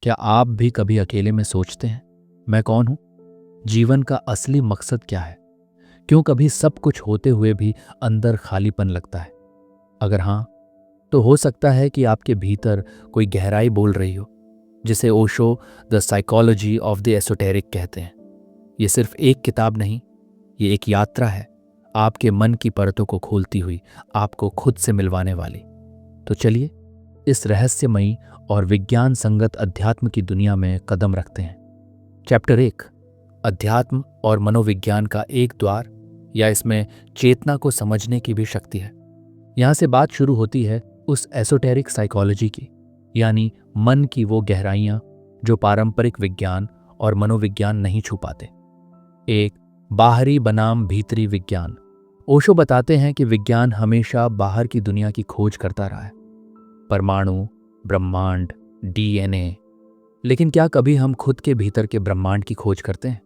क्या आप भी कभी अकेले में सोचते हैं, मैं कौन हूं? जीवन का असली मकसद क्या है? क्यों कभी सब कुछ होते हुए भी अंदर खालीपन लगता है? अगर हाँ, तो हो सकता है कि आपके भीतर कोई गहराई बोल रही हो, जिसे Osho the psychology of the esoteric कहते हैं। ये सिर्फ एक किताब नहीं, ये एक यात्रा है, आपके मन की परतों को खोलती हुई, आपको खुद से मिलवाने वाली। तो चलिए इस रहस्यमयी और विज्ञान संगत अध्यात्म की दुनिया में कदम रखते हैं। चैप्टर 1, अध्यात्म और मनोविज्ञान का एक द्वार, या इसमें चेतना को समझने की भी शक्ति है। यहां से बात शुरू होती है उस एसोटेरिक साइकोलॉजी की, यानी मन की वो गहराइयां जो पारंपरिक विज्ञान और मनोविज्ञान नहीं छू पाते। एक बाहरी बनाम भीतरी विज्ञान। ओशो बताते हैं कि विज्ञान हमेशा बाहर की दुनिया की खोज करता रहा है, परमाणु, ब्रह्मांड, डीएनए। लेकिन क्या कभी हम खुद के भीतर के ब्रह्मांड की खोज करते हैं?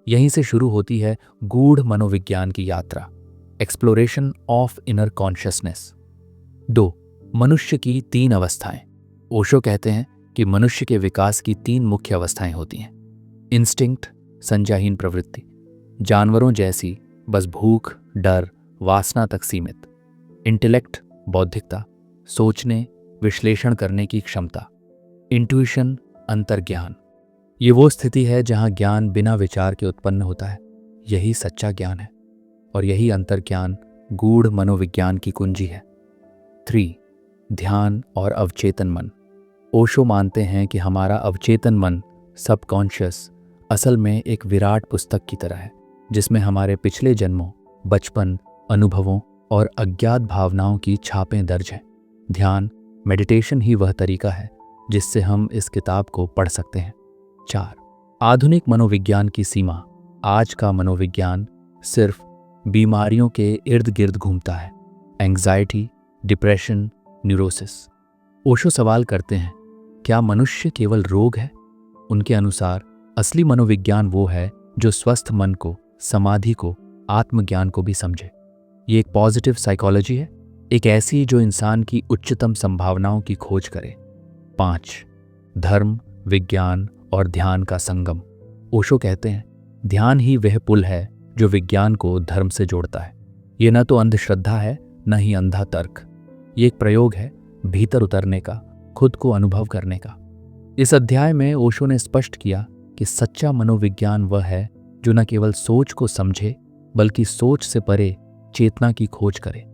यहीं से शुरू होती है गूढ़ मनोविज्ञान की यात्रा, एक्सप्लोरेशन ऑफ इनर कॉन्शियसनेस। 2, मनुष्य की 3 अवस्थाएं। ओशो कहते हैं कि मनुष्य के विकास की 3 मुख्य अवस्थाएं होती हैं। इंस्टिंक्ट, संज्ञाहीन प्रवृत्ति, जानवरों जैसी, बस भूख, डर, वासना तक सीमित। इंटेलेक्ट, बौद्धिकता, सोचने, विश्लेषण करने की क्षमता। इंट्यूशन, अंतर्ज्ञान, ये वो स्थिति है जहां ज्ञान बिना विचार के उत्पन्न होता है। यही सच्चा ज्ञान है, और यही अंतर्ज्ञान गूढ़ मनोविज्ञान की कुंजी है। 3, ध्यान और अवचेतन मन। ओशो मानते हैं कि हमारा अवचेतन मन, सबकॉन्शियस, असल में एक विराट पुस्तक की तरह है, जिसमें हमारे पिछले जन्मों, बचपन, अनुभवों और अज्ञात भावनाओं की छापें दर्ज हैं। ध्यान, मेडिटेशन ही वह तरीका है जिससे हम इस किताब को पढ़ सकते हैं। 4, आधुनिक मनोविज्ञान की सीमा। आज का मनोविज्ञान सिर्फ बीमारियों के इर्द गिर्द घूमता है, एंग्जाइटी, डिप्रेशन, न्यूरोसिस। ओशो सवाल करते हैं, क्या मनुष्य केवल रोग है? उनके अनुसार असली मनोविज्ञान वो है जो स्वस्थ मन को, समाधि को, आत्मज्ञान को भी समझे। ये एक पॉजिटिव साइकोलॉजी है, एक ऐसी जो इंसान की उच्चतम संभावनाओं की खोज करे। 5, धर्म, विज्ञान और ध्यान का संगम। ओशो कहते हैं, ध्यान ही वह पुल है जो विज्ञान को धर्म से जोड़ता है। ये न तो अंधश्रद्धा है, न ही अंधा तर्क। ये एक प्रयोग है भीतर उतरने का, खुद को अनुभव करने का। इस अध्याय में ओशो ने स्पष्ट किया कि सच्चा मनोविज्ञान वह है जो न केवल सोच को समझे, बल्कि सोच से परे चेतना की खोज करे।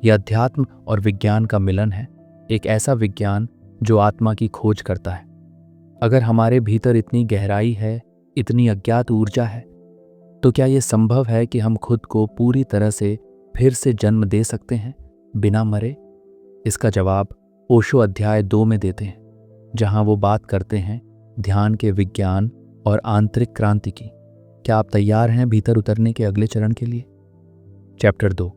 यह अध्यात्म और विज्ञान का मिलन है, एक ऐसा विज्ञान जो आत्मा की खोज करता है। अगर हमारे भीतर इतनी गहराई है, इतनी अज्ञात ऊर्जा है, तो क्या यह संभव है कि हम खुद को पूरी तरह से फिर से जन्म दे सकते हैं बिना मरे? इसका जवाब ओशो अध्याय 2 में देते हैं, जहां वो बात करते हैं ध्यान के विज्ञान और आंतरिक क्रांति की। क्या आप तैयार हैं भीतर उतरने के अगले चरण के लिए? चैप्टर 2,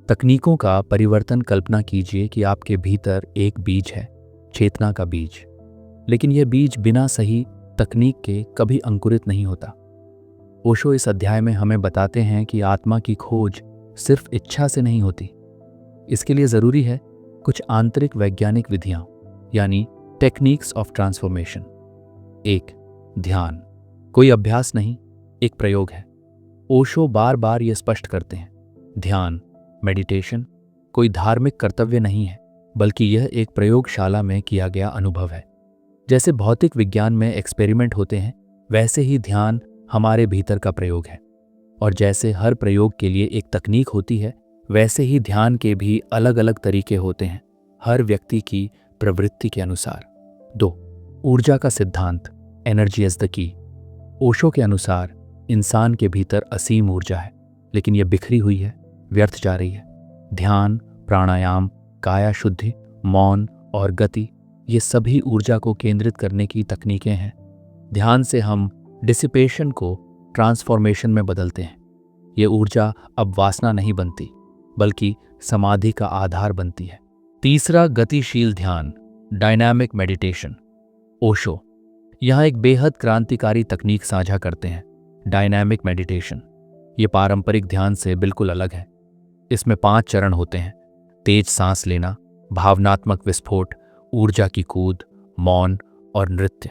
तकनीकों का परिवर्तन। कल्पना कीजिए कि आपके भीतर एक बीज है, चेतना का बीज। लेकिन यह बीज बिना सही तकनीक के कभी अंकुरित नहीं होता। ओशो इस अध्याय में हमें बताते हैं कि आत्मा की खोज सिर्फ इच्छा से नहीं होती। इसके लिए जरूरी है कुछ आंतरिक वैज्ञानिक विधियां, यानी टेक्निक्स ऑफ ट्रांसफॉर्मेशन। 1, ध्यान, कोई अभ्यास नहीं, एक प्रयोग है। ओशो बार बार ये स्पष्ट करते हैं, ध्यान, मेडिटेशन कोई धार्मिक कर्तव्य नहीं है, बल्कि यह एक प्रयोगशाला में किया गया अनुभव है। जैसे भौतिक विज्ञान में एक्सपेरिमेंट होते हैं, वैसे ही ध्यान हमारे भीतर का प्रयोग है। और जैसे हर प्रयोग के लिए एक तकनीक होती है, वैसे ही ध्यान के भी अलग अलग तरीके होते हैं, हर व्यक्ति की प्रवृत्ति के अनुसार। 2, ऊर्जा का सिद्धांत, energy as the key. Osho के अनुसार इंसान के भीतर असीम ऊर्जा है, लेकिन यह बिखरी हुई है, व्यर्थ जा रही है। ध्यान, प्राणायाम, काया शुद्धि, मौन और गति, ये सभी ऊर्जा को केंद्रित करने की तकनीकें हैं। ध्यान से हम डिसिपेशन को ट्रांसफॉर्मेशन में बदलते हैं। ये ऊर्जा अब वासना नहीं बनती, बल्कि समाधि का आधार बनती है। तीसरा, गतिशील ध्यान, डायनामिक मेडिटेशन। ओशो यहाँ एक बेहद क्रांतिकारी तकनीक साझा करते हैं, डायनामिक मेडिटेशन। ये पारंपरिक ध्यान से बिल्कुल अलग है। इसमें 5 चरण होते हैं, तेज सांस लेना, भावनात्मक विस्फोट, ऊर्जा की कूद, मौन और नृत्य।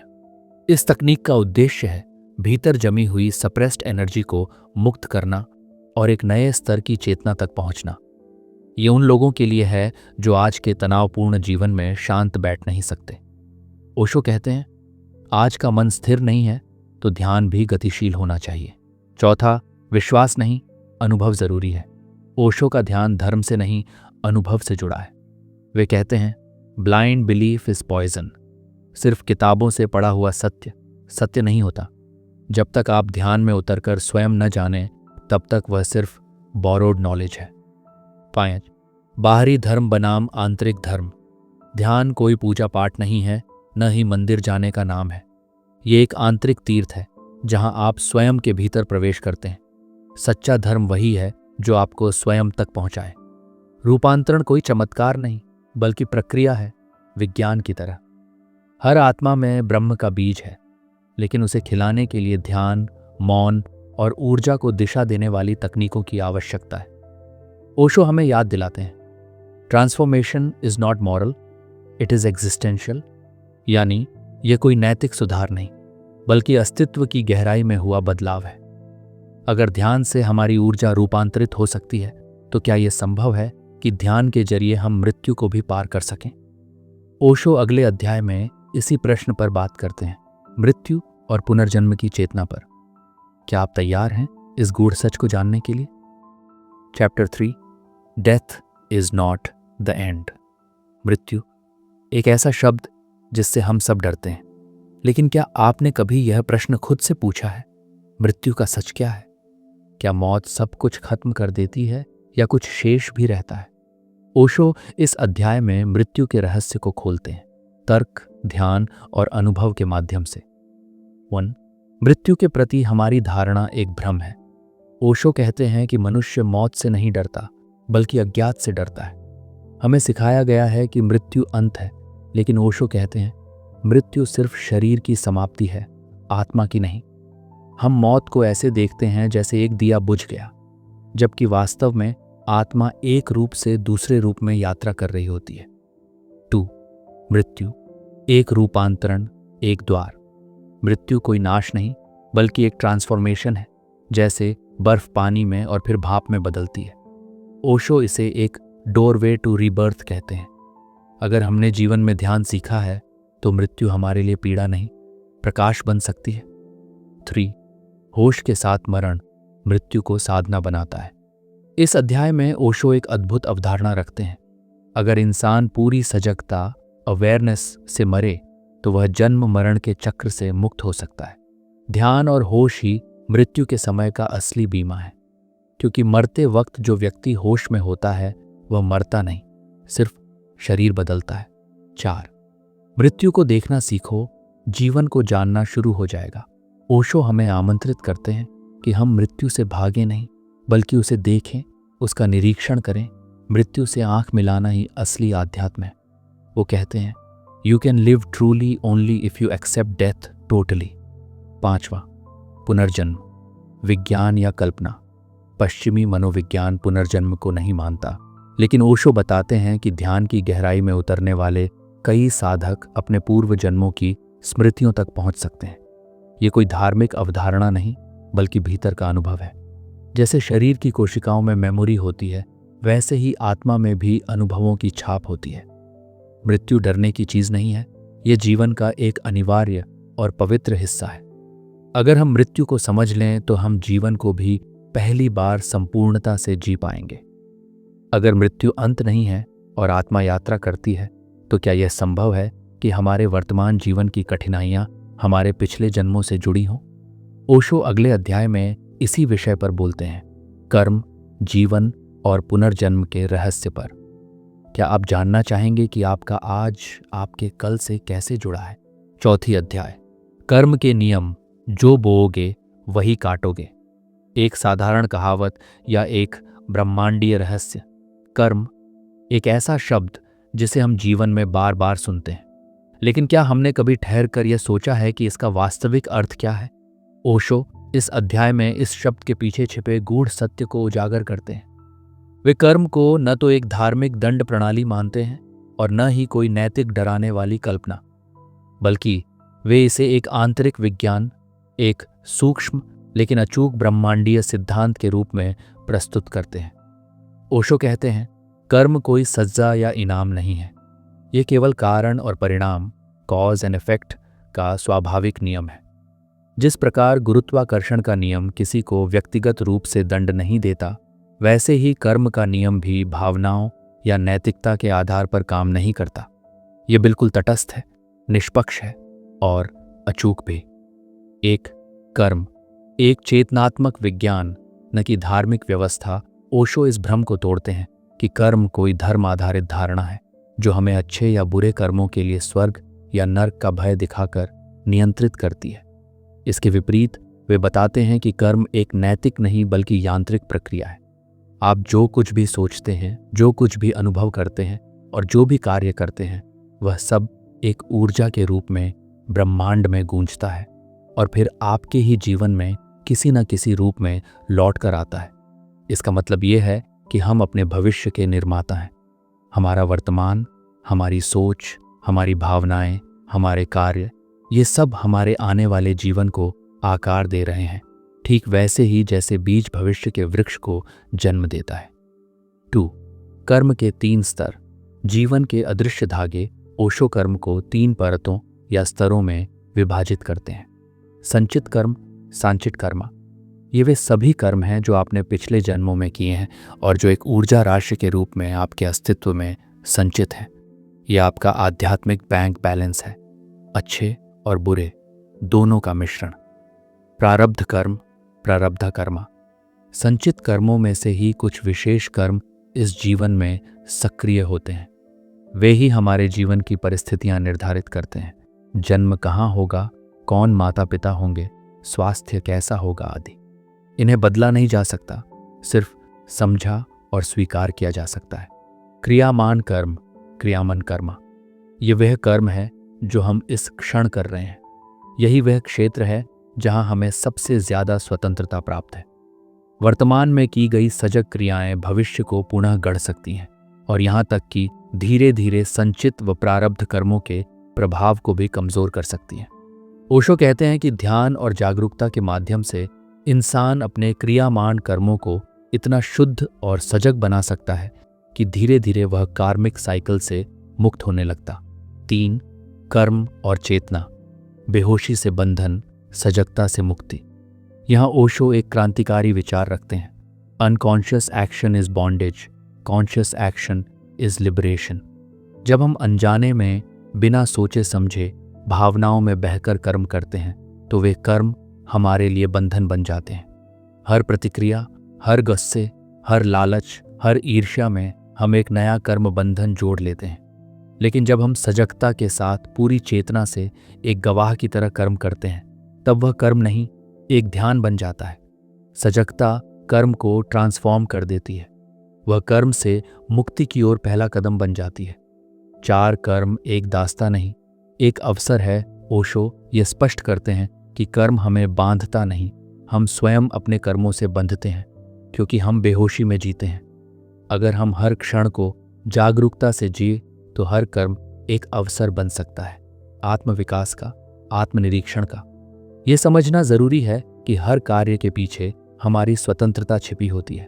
इस तकनीक का उद्देश्य है भीतर जमी हुई सप्रेस्ड एनर्जी को मुक्त करना और एक नए स्तर की चेतना तक पहुंचना। ये उन लोगों के लिए है जो आज के तनावपूर्ण जीवन में शांत बैठ नहीं सकते। ओशो कहते हैं, आज का मन स्थिर नहीं है तो ध्यान भी गतिशील होना चाहिए। चौथा, विश्वास नहीं, अनुभव जरूरी है। ओशो का ध्यान धर्म से नहीं, अनुभव से जुड़ा है। वे कहते हैं, ब्लाइंड बिलीफ इज पॉइजन। सिर्फ किताबों से पढ़ा हुआ सत्य सत्य नहीं होता। जब तक आप ध्यान में उतरकर स्वयं न जाने तब तक वह सिर्फ बोरोड नॉलेज है। 5, बाहरी धर्म बनाम आंतरिक धर्म। ध्यान कोई पूजा पाठ नहीं है, न ही मंदिर जाने का नाम है। ये एक आंतरिक तीर्थ है जहां आप स्वयं के भीतर प्रवेश करते हैं। सच्चा धर्म वही है जो आपको स्वयं तक पहुंचाए। रूपांतरण कोई चमत्कार नहीं बल्कि प्रक्रिया है, विज्ञान की तरह। हर आत्मा में ब्रह्म का बीज है, लेकिन उसे खिलाने के लिए ध्यान, मौन और ऊर्जा को दिशा देने वाली तकनीकों की आवश्यकता है। ओशो हमें याद दिलाते हैं, transformation is not moral, it is existential. यानी यह कोई नैतिक सुधार नहीं बल्कि अस्तित्व की गहराई में हुआ बदलाव है। अगर ध्यान से हमारी ऊर्जा रूपांतरित हो सकती है तो क्या यह संभव है कि ध्यान के जरिए हम मृत्यु को भी पार कर सकें? ओशो अगले अध्याय में इसी प्रश्न पर बात करते हैं, मृत्यु और पुनर्जन्म की चेतना पर। क्या आप तैयार हैं इस गूढ़ सच को जानने के लिए? Chapter 3, death is not the end. मृत्यु एक ऐसा शब्द जिससे हम सब डरते हैं, लेकिन क्या आपने कभी यह प्रश्न खुद से पूछा है, मृत्यु का सच क्या है? क्या मौत सब कुछ खत्म कर देती है या कुछ शेष भी रहता है? ओशो इस अध्याय में मृत्यु के रहस्य को खोलते हैं, तर्क, ध्यान और अनुभव के माध्यम से। 1, मृत्यु के प्रति हमारी धारणा एक भ्रम है। ओशो कहते हैं कि मनुष्य मौत से नहीं डरता बल्कि अज्ञात से डरता है। हमें सिखाया गया है कि मृत्यु अंत है, लेकिन ओशो कहते हैं मृत्यु सिर्फ शरीर की समाप्ति है, आत्मा की नहीं। हम मौत को ऐसे देखते हैं जैसे एक दिया बुझ गया, जबकि वास्तव में आत्मा एक रूप से दूसरे रूप में यात्रा कर रही होती है। 2, मृत्यु एक रूपांतरण, एक द्वार। मृत्यु कोई नाश नहीं बल्कि एक ट्रांसफॉर्मेशन है, जैसे बर्फ पानी में और फिर भाप में बदलती है। ओशो इसे एक डोरवे टू रीबर्थ कहते हैं। अगर हमने जीवन में ध्यान सीखा है तो मृत्यु हमारे लिए पीड़ा नहीं, प्रकाश बन सकती है। 3, होश के साथ मरण मृत्यु को साधना बनाता है। इस अध्याय में ओशो एक अद्भुत अवधारणा रखते हैं। अगर इंसान पूरी सजगता, अवेयरनेस से मरे तो वह जन्म मरण के चक्र से मुक्त हो सकता है। ध्यान और होश ही मृत्यु के समय का असली बीमा है, क्योंकि मरते वक्त जो व्यक्ति होश में होता है वह मरता नहीं, सिर्फ शरीर बदलता है। 4, मृत्यु को देखना सीखो, जीवन को जानना शुरू हो जाएगा। ओशो हमें आमंत्रित करते हैं कि हम मृत्यु से भागें नहीं बल्कि उसे देखें, उसका निरीक्षण करें। मृत्यु से आंख मिलाना ही असली आध्यात्म है। वो कहते हैं, you can live truly only if you accept death totally. 5वां, पुनर्जन्म, विज्ञान या कल्पना। पश्चिमी मनोविज्ञान पुनर्जन्म को नहीं मानता, लेकिन ओशो बताते हैं कि ध्यान की गहराई में उतरने वाले कई साधक अपने पूर्व जन्मों की स्मृतियों तक पहुंच सकते हैं। ये कोई धार्मिक अवधारणा नहीं बल्कि भीतर का अनुभव है। जैसे शरीर की कोशिकाओं में मेमोरी होती है, वैसे ही आत्मा में भी अनुभवों की छाप होती है। मृत्यु डरने की चीज नहीं है, ये जीवन का एक अनिवार्य और पवित्र हिस्सा है। अगर हम मृत्यु को समझ लें तो हम जीवन को भी पहली बार संपूर्णता से जी पाएंगे। अगर मृत्यु अंत नहीं है और आत्मा यात्रा करती है, तो क्या यह संभव है कि हमारे वर्तमान जीवन की कठिनाइयां हमारे पिछले जन्मों से जुड़ी हों? ओशो अगले अध्याय में इसी विषय पर बोलते हैं, कर्म, जीवन और पुनर्जन्म के रहस्य पर। क्या आप जानना चाहेंगे कि आपका आज आपके कल से कैसे जुड़ा है? 4 अध्याय, कर्म के नियम, जो बोओगे वही काटोगे। एक साधारण कहावत या एक ब्रह्मांडीय रहस्य। कर्म एक ऐसा शब्द जिसे हम जीवन में बार बार सुनते हैं, लेकिन क्या हमने कभी ठहर कर यह सोचा है कि इसका वास्तविक अर्थ क्या है? ओशो इस अध्याय में इस शब्द के पीछे छिपे गूढ़ सत्य को उजागर करते हैं। वे कर्म को न तो एक धार्मिक दंड प्रणाली मानते हैं और न ही कोई नैतिक डराने वाली कल्पना, बल्कि वे इसे एक आंतरिक विज्ञान, एक सूक्ष्म लेकिन अचूक ब्रह्मांडीय सिद्धांत के रूप में प्रस्तुत करते हैं। ओशो कहते हैं, कर्म कोई सज्जा या इनाम नहीं है, ये केवल कारण और परिणाम, कॉज एंड इफेक्ट का स्वाभाविक नियम है। जिस प्रकार गुरुत्वाकर्षण का नियम किसी को व्यक्तिगत रूप से दंड नहीं देता, वैसे ही कर्म का नियम भी भावनाओं या नैतिकता के आधार पर काम नहीं करता। ये बिल्कुल तटस्थ है, निष्पक्ष है और अचूक भी। एक कर्म, एक चेतनात्मक विज्ञान, न कि धार्मिक व्यवस्था। ओशो इस भ्रम को तोड़ते हैं कि कर्म कोई धर्म आधारित धारणा है जो हमें अच्छे या बुरे कर्मों के लिए स्वर्ग या नर्क का भय दिखाकर नियंत्रित करती है। इसके विपरीत वे बताते हैं कि कर्म एक नैतिक नहीं बल्कि यांत्रिक प्रक्रिया है। आप जो कुछ भी सोचते हैं, जो कुछ भी अनुभव करते हैं और जो भी कार्य करते हैं, वह सब एक ऊर्जा के रूप में ब्रह्मांड में गूंजता है और फिर आपके ही जीवन में किसी न किसी रूप में लौट कर आता है। इसका मतलब ये है कि हम अपने भविष्य के निर्माता हैं। हमारा वर्तमान, हमारी सोच, हमारी भावनाएं, हमारे कार्य, ये सब हमारे आने वाले जीवन को आकार दे रहे हैं, ठीक वैसे ही जैसे बीज भविष्य के वृक्ष को जन्म देता है। 2. कर्म के 3 स्तर। जीवन के अदृश्य धागे ओशो कर्म को 3 परतों या स्तरों में विभाजित करते हैं। संचित कर्म, सांचित कर्म। ये वे सभी कर्म हैं जो आपने पिछले जन्मों में किए हैं और जो एक ऊर्जा राशि के रूप में आपके अस्तित्व में संचित हैं। यह आपका आध्यात्मिक बैंक बैलेंस है, अच्छे और बुरे दोनों का मिश्रण। प्रारब्ध कर्म, प्रारब्ध कर्म। संचित कर्मों में से ही कुछ विशेष कर्म इस जीवन में सक्रिय होते हैं। वे ही हमारे जीवन की परिस्थितियां निर्धारित करते हैं। जन्म कहाँ होगा, कौन माता पिता होंगे, स्वास्थ्य कैसा होगा आदि। इन्हें बदला नहीं जा सकता, सिर्फ समझा और स्वीकार किया जा सकता है। क्रियामान कर्म, क्रियामन कर्म। ये वह कर्म है जो हम इस क्षण कर रहे हैं। यही वह क्षेत्र है जहां हमें सबसे ज्यादा स्वतंत्रता प्राप्त है। वर्तमान में की गई सजग क्रियाएं भविष्य को पुनः गढ़ सकती हैं और यहां तक कि धीरे धीरे संचित व प्रारब्ध कर्मों के प्रभाव को भी कमजोर कर सकती हैं। ओशो कहते हैं कि ध्यान और जागरूकता के माध्यम से इंसान अपने क्रियामान कर्मों को इतना शुद्ध और सजग बना सकता है कि धीरे धीरे वह कार्मिक साइकिल से मुक्त होने लगता। 3. कर्म और चेतना। बेहोशी से बंधन, सजगता से मुक्ति। यहाँ ओशो एक क्रांतिकारी विचार रखते हैं। Unconscious action is bondage, conscious action is liberation. जब हम अनजाने में बिना सोचे समझे भावनाओं में बहकर कर्म करते हैं तो वे कर्म हमारे लिए बंधन बन जाते हैं। हर प्रतिक्रिया, हर गुस्से, हर लालच, हर ईर्ष्या में हम एक नया कर्म बंधन जोड़ लेते हैं। लेकिन जब हम सजगता के साथ पूरी चेतना से एक गवाह की तरह कर्म करते हैं, तब वह कर्म नहीं, एक ध्यान बन जाता है। सजगता कर्म को ट्रांसफॉर्म कर देती है। वह कर्म से मुक्ति की ओर पहला कदम बन जाती है। 4 कर्म एक दास्ता नहीं, एक अवसर है। ओशो ये स्पष्ट करते हैं कि कर्म हमें बांधता नहीं, हम स्वयं अपने कर्मों से बंधते हैं, क्योंकि हम बेहोशी में जीते हैं। अगर हम हर क्षण को जागरूकता से जिए तो हर कर्म एक अवसर बन सकता है, आत्मविकास का, आत्मनिरीक्षण का। यह समझना जरूरी है कि हर कार्य के पीछे हमारी स्वतंत्रता छिपी होती है।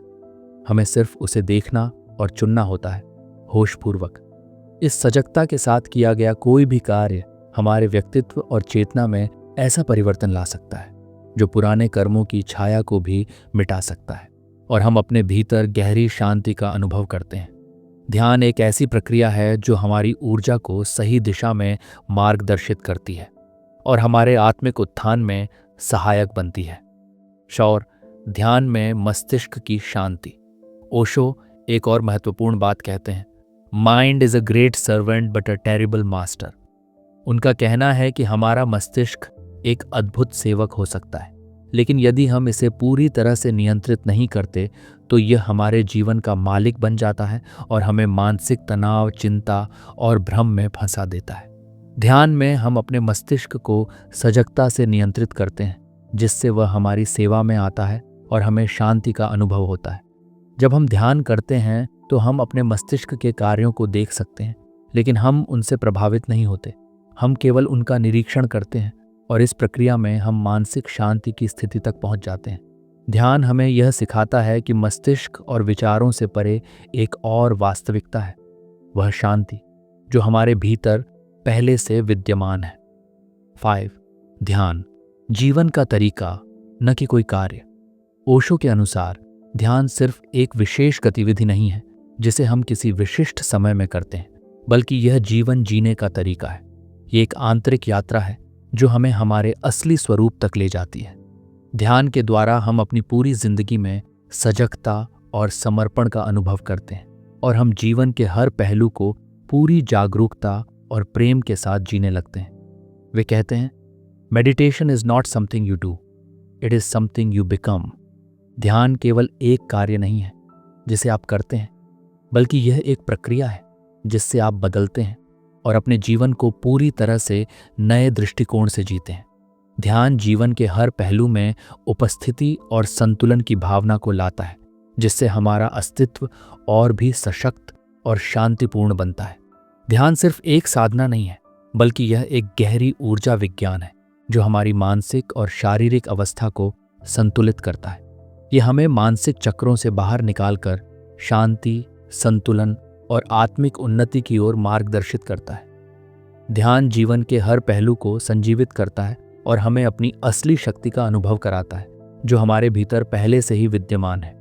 हमें सिर्फ उसे देखना और चुनना होता है, होशपूर्वक। इस सजगता के साथ किया गया कोई भी कार्य हमारे व्यक्तित्व और चेतना में ऐसा परिवर्तन ला सकता है जो पुराने कर्मों की छाया को भी मिटा सकता है और हम अपने भीतर गहरी शांति का अनुभव करते हैं। ध्यान एक ऐसी प्रक्रिया है जो हमारी ऊर्जा को सही दिशा में मार्गदर्शित करती है और हमारे आत्मिक उत्थान में सहायक बनती है। शौर, ध्यान में मस्तिष्क की शांति। ओशो एक और महत्वपूर्ण बात कहते हैं, mind is a great servant but a terrible master. उनका कहना है कि हमारा मस्तिष्क एक अद्भुत सेवक हो सकता है, लेकिन यदि हम इसे पूरी तरह से नियंत्रित नहीं करते तो यह हमारे जीवन का मालिक बन जाता है और हमें मानसिक तनाव, चिंता और भ्रम में फंसा देता है। ध्यान में हम अपने मस्तिष्क को सजगता से नियंत्रित करते हैं, जिससे वह हमारी सेवा में आता है और हमें शांति का अनुभव होता है। जब हम ध्यान करते हैं तो हम अपने मस्तिष्क के कार्यों को देख सकते हैं, लेकिन हम उनसे प्रभावित नहीं होते। हम केवल उनका निरीक्षण करते हैं और इस प्रक्रिया में हम मानसिक शांति की स्थिति तक पहुंच जाते हैं। ध्यान हमें यह सिखाता है कि मस्तिष्क और विचारों से परे एक और वास्तविकता है, वह शांति जो हमारे भीतर पहले से विद्यमान है। 5. ध्यान जीवन का तरीका, न कि कोई कार्य। ओशो के अनुसार ध्यान सिर्फ एक विशेष गतिविधि नहीं है जिसे हम किसी विशिष्ट समय में करते हैं, बल्कि यह जीवन जीने का तरीका है। ये एक आंतरिक यात्रा है जो हमें हमारे असली स्वरूप तक ले जाती है। ध्यान के द्वारा हम अपनी पूरी जिंदगी में सजगता और समर्पण का अनुभव करते हैं और हम जीवन के हर पहलू को पूरी जागरूकता और प्रेम के साथ जीने लगते हैं। वे कहते हैं, meditation is not something you do, it is something you become. ध्यान केवल एक कार्य नहीं है जिसे आप करते हैं, बल्कि यह एक प्रक्रिया है जिससे आप बदलते हैं और अपने जीवन को पूरी तरह से नए दृष्टिकोण से जीते हैं। ध्यान जीवन के हर पहलू में उपस्थिति और संतुलन की भावना को लाता है, जिससे हमारा अस्तित्व और भी सशक्त और शांतिपूर्ण बनता है। ध्यान सिर्फ एक साधना नहीं है, बल्कि यह एक गहरी ऊर्जा विज्ञान है जो हमारी मानसिक और शारीरिक अवस्था को संतुलित करता है। यह हमें मानसिक चक्रों से बाहर निकालकर शांति, संतुलन और आत्मिक उन्नति की ओर मार्गदर्शित करता है। ध्यान जीवन के हर पहलू को संजीवित करता है और हमें अपनी असली शक्ति का अनुभव कराता है जो हमारे भीतर पहले से ही विद्यमान है।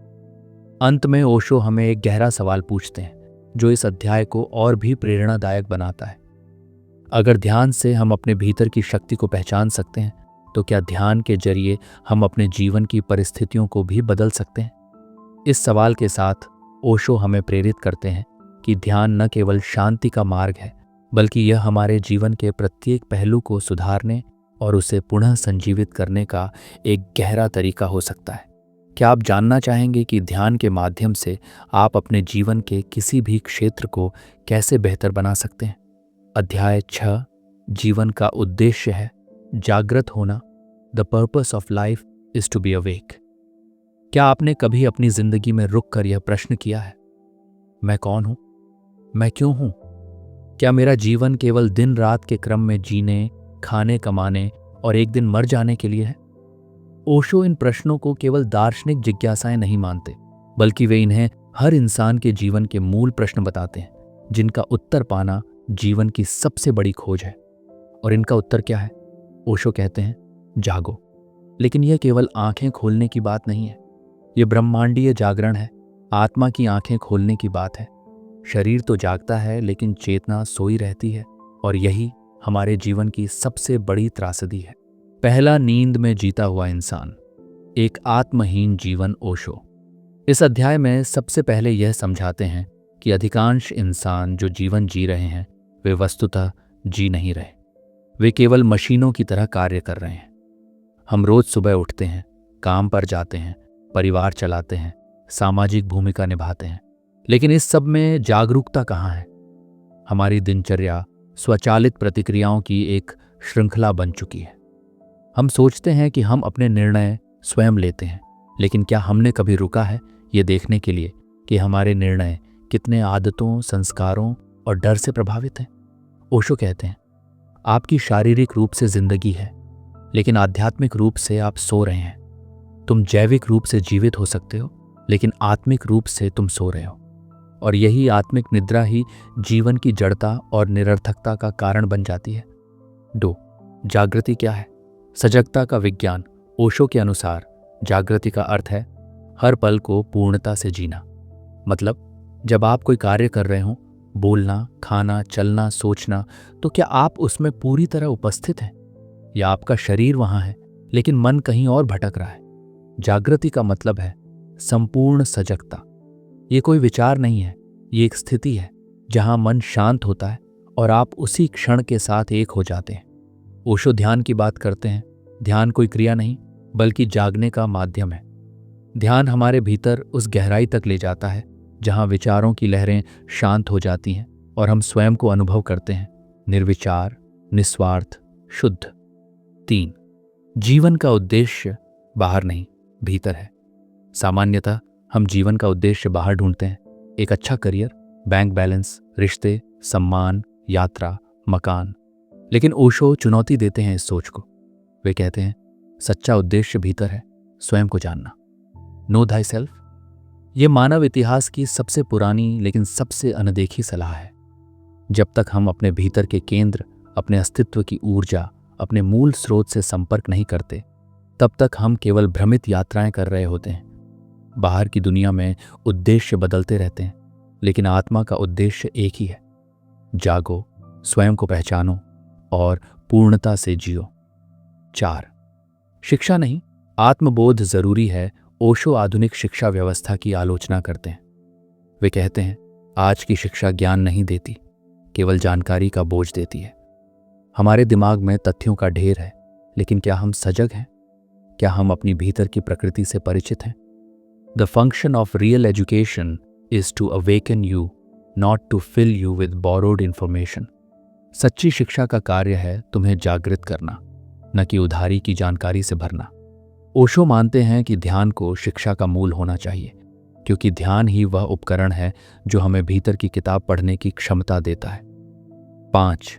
अंत में ओशो हमें एक गहरा सवाल पूछते हैं जो इस अध्याय को और भी प्रेरणादायक बनाता है। अगर ध्यान से हम अपने भीतर की शक्ति को पहचान सकते हैं, तो क्या ध्यान के जरिए हम अपने जीवन की परिस्थितियों को भी बदल सकते हैं? इस सवाल के साथ ओशो हमें प्रेरित करते हैं कि ध्यान न केवल शांति का मार्ग है, बल्कि यह हमारे जीवन के प्रत्येक पहलू को सुधारने और उसे पुनः संजीवित करने का एक गहरा तरीका हो सकता है। क्या आप जानना चाहेंगे कि ध्यान के माध्यम से आप अपने जीवन के किसी भी क्षेत्र को कैसे बेहतर बना सकते हैं? अध्याय 6 जीवन का उद्देश्य है जागृत होना। The purpose of life is to be awake. क्या आपने कभी अपनी जिंदगी में रुककर यह प्रश्न किया है, मैं कौन हूं? मैं क्यों हूं? क्या मेरा जीवन केवल दिन रात के क्रम में जीने, खाने, कमाने और एक दिन मर जाने के लिए है? ओशो इन प्रश्नों को केवल दार्शनिक जिज्ञासाएं नहीं मानते, बल्कि वे इन्हें हर इंसान के जीवन के मूल प्रश्न बताते हैं, जिनका उत्तर पाना जीवन की सबसे बड़ी खोज है। और इनका उत्तर क्या है? ओशो कहते हैं, जागो। लेकिन यह केवल आंखें खोलने की बात नहीं है, यह ब्रह्मांडीय जागरण है। आत्मा की आंखें खोलने की बात है। शरीर तो जागता है, लेकिन चेतना सोई रहती है, और यही हमारे जीवन की सबसे बड़ी त्रासदी है। पहला नींद में जीता हुआ इंसान, एक आत्महीन जीवन। ओशो इस अध्याय में सबसे पहले यह समझाते हैं कि अधिकांश इंसान जो जीवन जी रहे हैं, वे वस्तुतः जी नहीं रहे। वे केवल मशीनों की तरह कार्य कर रहे हैं। हम रोज सुबह उठते हैं, काम पर जाते हैं, परिवार चलाते हैं, सामाजिक भूमिका निभाते हैं, लेकिन इस सब में जागरूकता कहाँ है? हमारी दिनचर्या स्वचालित प्रतिक्रियाओं की एक श्रृंखला बन चुकी है। हम सोचते हैं कि हम अपने निर्णय स्वयं लेते हैं, लेकिन क्या हमने कभी रुका है ये देखने के लिए कि हमारे निर्णय कितने आदतों, संस्कारों और डर से प्रभावित हैं? ओशो कहते हैं, आपकी शारीरिक रूप से जिंदगी है, लेकिन आध्यात्मिक रूप से आप सो रहे हैं। तुम जैविक रूप से जीवित हो सकते हो, लेकिन आत्मिक रूप से तुम सो रहे हो। और यही आत्मिक निद्रा ही जीवन की जड़ता और निरर्थकता का कारण बन जाती है। 2. जागृति क्या है? सजगता का विज्ञान। ओशो के अनुसार जागृति का अर्थ है हर पल को पूर्णता से जीना। मतलब जब आप कोई कार्य कर रहे हो, बोलना, खाना, चलना, सोचना, तो क्या आप उसमें पूरी तरह उपस्थित हैं? या आपका शरीर वहां है, लेकिन मन कहीं और भटक रहा है? जागृति का मतलब है संपूर्ण सजगता। ये कोई विचार नहीं है, ये एक स्थिति है जहां मन शांत होता है और आप उसी क्षण के साथ एक हो जाते हैं। ओशो ध्यान की बात करते हैं। ध्यान कोई क्रिया नहीं, बल्कि जागने का माध्यम है। ध्यान हमारे भीतर उस गहराई तक ले जाता है जहां विचारों की लहरें शांत हो जाती हैं और हम स्वयं को अनुभव करते हैं निर्विचार, निस्वार्थ, शुद्ध। 3. जीवन का उद्देश्य बाहर नहीं, भीतर है। सामान्यतः हम जीवन का उद्देश्य बाहर ढूंढते हैं, एक अच्छा करियर, बैंक बैलेंस, रिश्ते, सम्मान, यात्रा, मकान। लेकिन ओशो चुनौती देते हैं इस सोच को। वे कहते हैं सच्चा उद्देश्य भीतर है, स्वयं को जानना। Know thy self. ये मानव इतिहास की सबसे पुरानी लेकिन सबसे अनदेखी सलाह है। जब तक हम अपने भीतर के केंद्र, अपने अस्तित्व की ऊर्जा, अपने मूल स्रोत से संपर्क नहीं करते, तब तक हम केवल भ्रमित यात्राएं कर रहे होते हैं। बाहर की दुनिया में उद्देश्य बदलते रहते हैं, लेकिन आत्मा का उद्देश्य एक ही है। जागो, स्वयं को पहचानो और पूर्णता से जियो। 4. शिक्षा नहीं, आत्मबोध जरूरी है। ओशो आधुनिक शिक्षा व्यवस्था की आलोचना करते हैं। वे कहते हैं आज की शिक्षा ज्ञान नहीं देती, केवल जानकारी का बोझ देती है। हमारे दिमाग में तथ्यों का ढेर है, लेकिन क्या हम सजग हैं? क्या हम अपनी भीतर की प्रकृति से परिचित हैं? The function of real education is to awaken you, not to fill you with borrowed information. सच्ची शिक्षा का कार्य है तुम्हें जागृत करना, न कि उधारी की जानकारी से भरना। ओशो मानते हैं कि ध्यान को शिक्षा का मूल होना चाहिए, क्योंकि ध्यान ही वह उपकरण है जो हमें भीतर की किताब पढ़ने की क्षमता देता है। 5.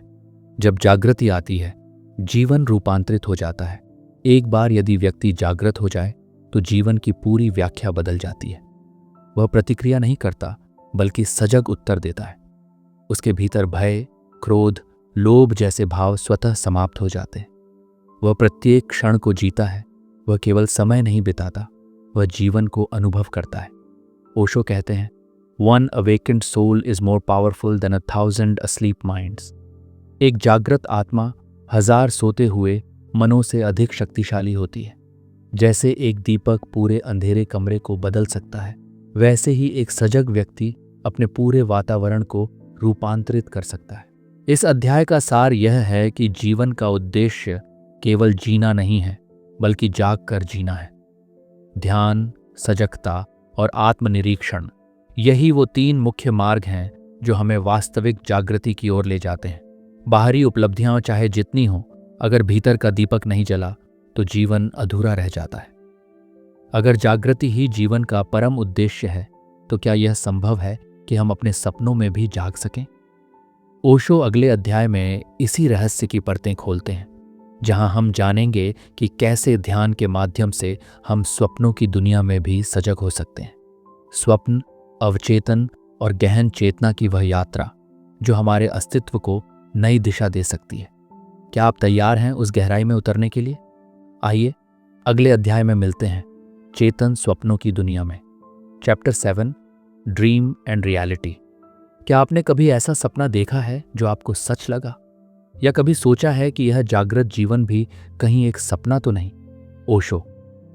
जब जागृति आती है, जीवन रूपांतरित हो जाता है। एक बार यदि व्यक्ति जागृत हो जाए तो जीवन की पूरी व्याख्या बदल जाती है। वह प्रतिक्रिया नहीं करता, बल्कि सजग उत्तर देता है। उसके भीतर भय, क्रोध, लोभ जैसे भाव स्वतः समाप्त हो जाते हैं। वह प्रत्येक क्षण को जीता है। वह केवल समय नहीं बिताता, वह जीवन को अनुभव करता है। ओशो कहते हैं One awakened soul is more powerful than 1,000 asleep minds. एक जागृत आत्मा 1000 सोते हुए मनों से अधिक शक्तिशाली होती है। जैसे एक दीपक पूरे अंधेरे कमरे को बदल सकता है, वैसे ही एक सजग व्यक्ति अपने पूरे वातावरण को रूपांतरित कर सकता है। इस अध्याय का सार यह है कि जीवन का उद्देश्य केवल जीना नहीं है, बल्कि जाग कर जीना है। ध्यान, सजगता और आत्मनिरीक्षण, यही वो 3 मुख्य मार्ग हैं जो हमें वास्तविक जागृति की ओर ले जाते हैं। बाहरी उपलब्धियां चाहे जितनी हों, अगर भीतर का दीपक नहीं जला तो जीवन अधूरा रह जाता है। अगर जागृति ही जीवन का परम उद्देश्य है, तो क्या यह संभव है कि हम अपने सपनों में भी जाग सकें? ओशो अगले अध्याय में इसी रहस्य की परतें खोलते हैं, जहां हम जानेंगे कि कैसे ध्यान के माध्यम से हम स्वप्नों की दुनिया में भी सजग हो सकते हैं। स्वप्न, अवचेतन और गहन चेतना की वह यात्रा जो हमारे अस्तित्व को नई दिशा दे सकती है। क्या आप तैयार हैं उस गहराई में उतरने के लिए? आइए अगले अध्याय में मिलते हैं, चेतन स्वप्नों की दुनिया में। Chapter 7, dream and reality. क्या आपने कभी ऐसा सपना देखा है जो आपको सच लगा, या कभी सोचा है कि यह जागृत जीवन भी कहीं एक सपना तो नहीं? ओशो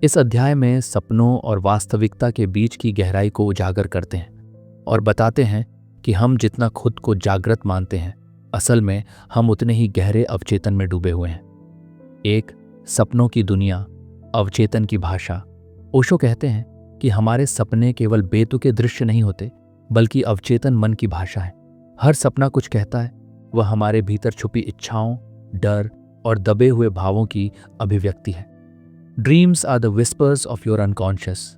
इस अध्याय में सपनों और वास्तविकता के बीच की गहराई को उजागर करते हैं और बताते हैं कि हम जितना खुद को जागृत मानते हैं, असल में हम उतने ही गहरे अवचेतन में डूबे हुए हैं। 1. सपनों की दुनिया, अवचेतन की भाषा। ओशो कहते हैं कि हमारे सपने केवल बेतुके दृश्य नहीं होते, बल्कि अवचेतन मन की भाषा है। हर सपना कुछ कहता है। वह हमारे भीतर छुपी इच्छाओं, डर और दबे हुए भावों की अभिव्यक्ति है। Dreams are the whispers of your unconscious.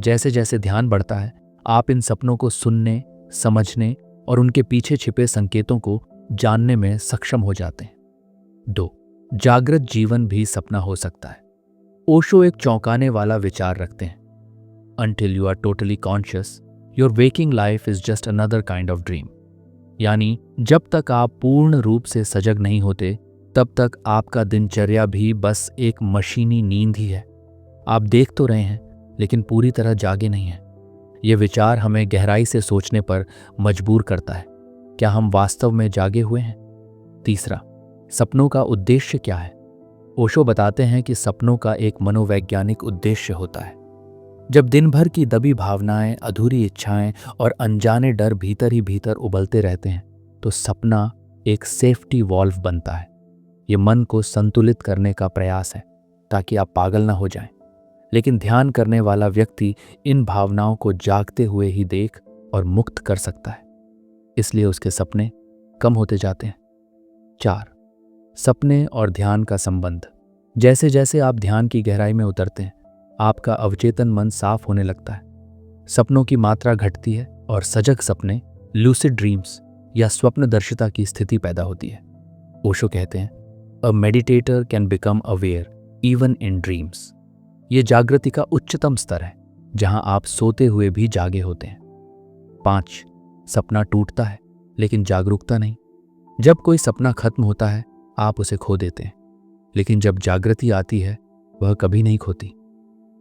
जैसे जैसे ध्यान बढ़ता है, आप इन सपनों को सुनने, समझने और उनके पीछे छिपे संकेतों को जानने में सक्षम हो जाते हैं। 2. जागृत जीवन भी सपना हो सकता है। ओशो एक चौंकाने वाला विचार रखते हैं। Until you are totally conscious, your waking life is just another kind of dream. यानी जब तक आप पूर्ण रूप से सजग नहीं होते, तब तक आपका दिनचर्या भी बस एक मशीनी नींद ही है। आप देख तो रहे हैं, लेकिन पूरी तरह जागे नहीं हैं। ये विचार हमें गहराई से सोचने पर मजबूर करता है। क्या हम वास्तव में जागे हुए हैं? 3. सपनों का उद्देश्य क्या है? ओशो बताते हैं कि सपनों का एक मनोवैज्ञानिक उद्देश्य होता है। जब दिन भर की दबी भावनाएं, अधूरी इच्छाएं और अनजाने डर भीतर ही भीतर उबलते रहते हैं, तो सपना एक सेफ्टी वॉल्व बनता है। ये मन को संतुलित करने का प्रयास है, ताकि आप पागल ना हो जाएं। लेकिन ध्यान करने वाला व्यक्ति इन भावनाओं को जागते हुए ही देख और मुक्त कर सकता है, इसलिए उसके सपने कम होते जाते हैं। 4. सपने और ध्यान का संबंध। जैसे जैसे आप ध्यान की गहराई में उतरते हैं, आपका अवचेतन मन साफ होने लगता है। सपनों की मात्रा घटती है और सजग सपने, लूसिड ड्रीम्स या स्वप्नदर्शिता की स्थिति पैदा होती है। ओशो कहते हैं, a meditator can become aware even in dreams. ये जागृति का उच्चतम स्तर है, जहां आप सोते हुए भी जागे होते हैं। 5. सपना टूटता है लेकिन जागरूकता नहीं। जब कोई सपना खत्म होता है आप उसे खो देते हैं, लेकिन जब जागृति आती है वह कभी नहीं खोती।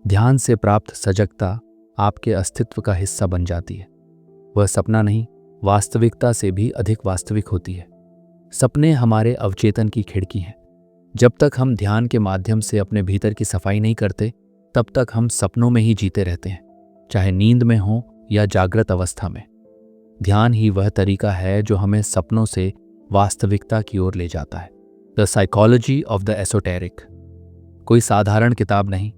ध्यान से प्राप्त सजगता आपके अस्तित्व का हिस्सा बन जाती है। वह सपना नहीं, वास्तविकता से भी अधिक वास्तविक होती है। सपने हमारे अवचेतन की खिड़की हैं। जब तक हम ध्यान के माध्यम से अपने भीतर की सफाई नहीं करते, तब तक हम सपनों में ही जीते रहते हैं, चाहे नींद में हो या जागृत अवस्था में। ध्यान ही वह तरीका है जो हमें सपनों से वास्तविकता की ओर ले जाता है। The psychology of the esoteric कोई साधारण किताब नहीं,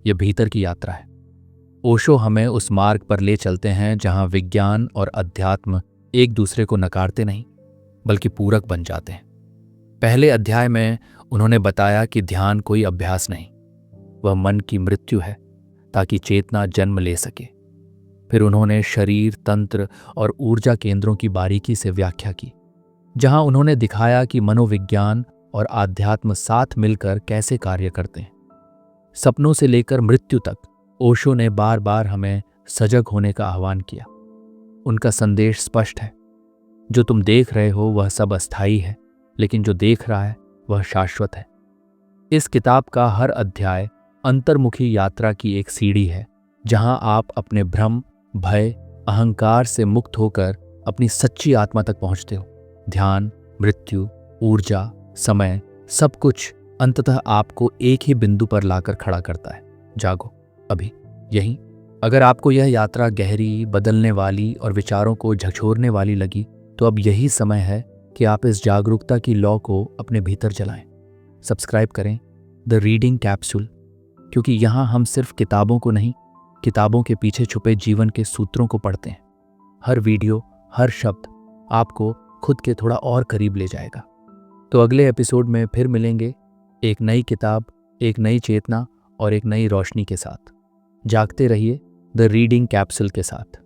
यह भीतर की यात्रा है। ओशो हमें उस मार्ग पर ले चलते हैं जहां विज्ञान और अध्यात्म एक दूसरे को नकारते नहीं, बल्कि पूरक बन जाते हैं। पहले अध्याय में उन्होंने बताया कि ध्यान कोई अभ्यास नहीं, वह मन की मृत्यु है ताकि चेतना जन्म ले सके। फिर उन्होंने शरीर, तंत्र और ऊर्जा केंद्रों की बारीकी से व्याख्या की, जहां उन्होंने दिखाया कि मनोविज्ञान और आध्यात्म साथ मिलकर कैसे कार्य करते हैं। सपनों से लेकर मृत्यु तक ओशो ने बार बार हमें सजग होने का आह्वान किया। उनका संदेश स्पष्ट है, जो तुम देख रहे हो वह सब अस्थायी है, लेकिन जो देख रहा है वह शाश्वत है। इस किताब का हर अध्याय अंतर्मुखी यात्रा की एक सीढ़ी है, जहां आप अपने भ्रम, भय, अहंकार से मुक्त होकर अपनी सच्ची आत्मा तक पहुंचते हो। ध्यान, मृत्यु, ऊर्जा, समय, सब कुछ अंततः आपको एक ही बिंदु पर लाकर खड़ा करता है। जागो अभी, यहीं। अगर आपको यह यात्रा गहरी, बदलने वाली और विचारों को झकझोरने वाली लगी, तो अब यही समय है कि आप इस जागरूकता की लौ को अपने भीतर जलाएं। सब्सक्राइब करें द रीडिंग कैप्सूल, क्योंकि यहाँ हम सिर्फ किताबों को नहीं, किताबों के पीछे छुपे जीवन के सूत्रों को पढ़ते हैं। हर वीडियो, हर शब्द आपको खुद के थोड़ा और करीब ले जाएगा। तो अगले एपिसोड में फिर मिलेंगे, एक नई किताब, एक नई चेतना और एक नई रोशनी के साथ। जागते रहिए द रीडिंग कैप्सूल के साथ।